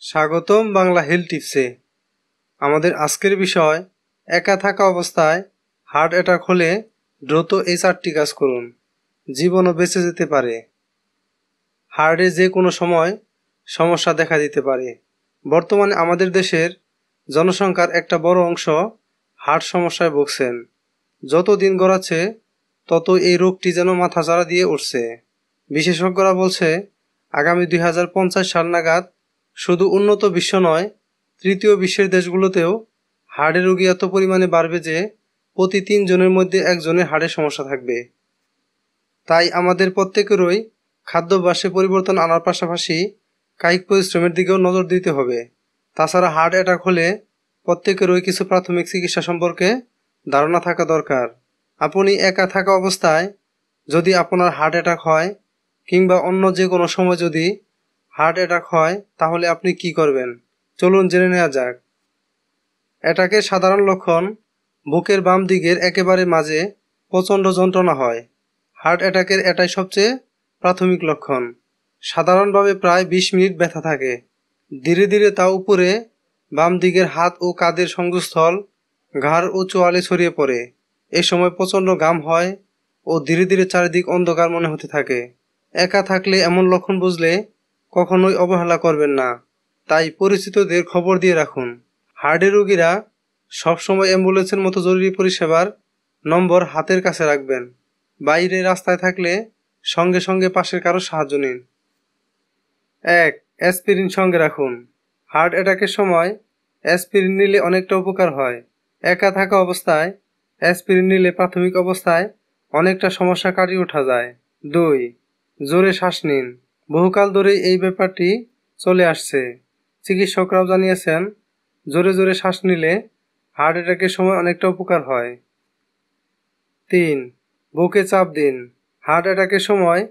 স্বাগতম বাংলা হেলথ টিপসে। আমাদের আজকের বিষয়, একা থাকা অবস্থায় হার্ট অ্যাটাক হলে দ্রুত এই 4টি কাজ করুন, জীবনও বেঁচে যেতে পারে। হার্টে যে কোনো সময় সমস্যা দেখা দিতে পারে। বর্তমানে আমাদের দেশের জনসংখ্যার একটা বড় অংশ হার্ট সমস্যায় ভুগছেন। যত দিন গড়াচ্ছে তত এই রোগটি যেন মাথাচাড়া দিয়ে উঠছে। বিশেষজ্ঞরা বলছে, আগামী 2050 সাল নাগাদ শুধু উন্নত বিশ্ব নয়, তৃতীয় বিশ্বের দেশগুলোতেও হার্টের রোগী এত পরিমাণে বাড়বে যে প্রতি 3 জনের মধ্যে একজনের হার্টের সমস্যা থাকবে। তাই আমাদের প্রত্যেকেরই খাদ্যাভ্যাসে পরিবর্তন আনার পাশাপাশি কায়িক পরিশ্রমের দিকেও নজর দিতে হবে। তাছাড়া হার্ট অ্যাটাক হলে প্রত্যেকেরই কিছু প্রাথমিক চিকিৎসা সম্পর্কে ধারণা থাকা দরকার। আপনি একা থাকা অবস্থায় যদি আপনার হার্ট অ্যাটাক হয় কিংবা অন্য যে কোনো সময় যদি হার্ট অ্যাটাক হয়, তাহলে আপনি কি করবেন চলুন জেনে নেওয়া যাক। অ্যাটাকের সাধারণ লক্ষণ: বুকের বাম দিকের একেবারে মাঝে প্রচণ্ড যন্ত্রণা হয়। হার্ট অ্যাটাকের এটাই সবচেয়ে প্রাথমিক লক্ষণ। সাধারণভাবে প্রায় 20 মিনিট ব্যথা থাকে। ধীরে ধীরে তা উপরে বাম দিকের হাত ও কাঁধের সংযোগস্থল, ঘাড় ও চোয়ালে ছড়িয়ে পড়ে। এ সময় প্রচণ্ড ঘাম হয় ও ধীরে ধীরে চারিদিক অন্ধকার মনে হতে থাকে। একা থাকলে এমন লক্ষণ বুঝলে কখনোই অবহেলা করবেন না, তাই পরিচিতদের খবর দিয়ে রাখুন। হার্টের রোগীরা সবসময় অ্যাম্বুলেন্সের মতো জরুরি পরিষেবার নম্বর হাতের কাছে রাখবেন। বাইরে রাস্তায় থাকলে সঙ্গে সঙ্গে পাশের কারো সাহায্য নিন। 1. অ্যাসপিরিন সঙ্গে রাখুন। হার্ট অ্যাটাকের সময় অ্যাসপিরিন নিলে অনেকটা উপকার হয়। একা থাকা অবস্থায় অ্যাসপিরিন নিলে প্রাথমিক অবস্থায় অনেকটা সমস্যা কাটিয়ে ওঠা যায়। 2. জোরে শ্বাস নিন। বহুকাল ধরেই এই ব্যাপারটি চলে আসছে। চিকিৎসকরাও জানিয়েছেন, জোরে জোরে শ্বাস নিলে হার্ট অ্যাটাকের সময় অনেকটা উপকার হয়। 3. বুকে চাপ দিন। হার্ট অ্যাটাকের সময়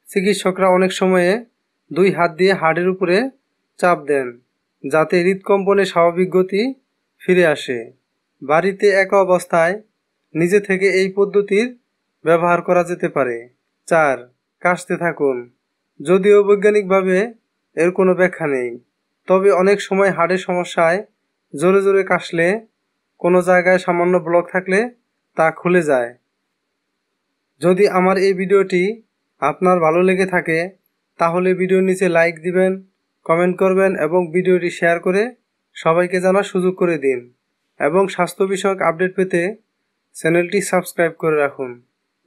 চিকিৎসকরা অনেক সময়ে 2 হাত দিয়ে হার্টের উপরে চাপ দেন, যাতে হৃদকম্পনের স্বাভাবিক গতি ফিরে আসে। বাড়িতে একা অবস্থায় নিজে থেকে এই পদ্ধতির ব্যবহার করা যেতে পারে। 4. কাশতে থাকুন। যদিও বৈজ্ঞানিকভাবে এর কোনো ব্যাখ্যা নেই, তবে অনেক সময় হার্টের সমস্যায় জোরে জোরে কাশলে কোনো জায়গায় সামান্য ব্লক থাকলে তা খুলে যায়। যদি আমার এই ভিডিওটি আপনার ভালো লেগে থাকে তাহলে ভিডিওর নিচে লাইক দিবেন, কমেন্ট করবেন এবং ভিডিওটি শেয়ার করে সবাইকে জানার সুযোগ করে দিন। এবং স্বাস্থ্য বিষয়ক আপডেট পেতে চ্যানেলটি সাবস্ক্রাইব করে রাখুন।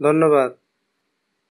ধন্যবাদ।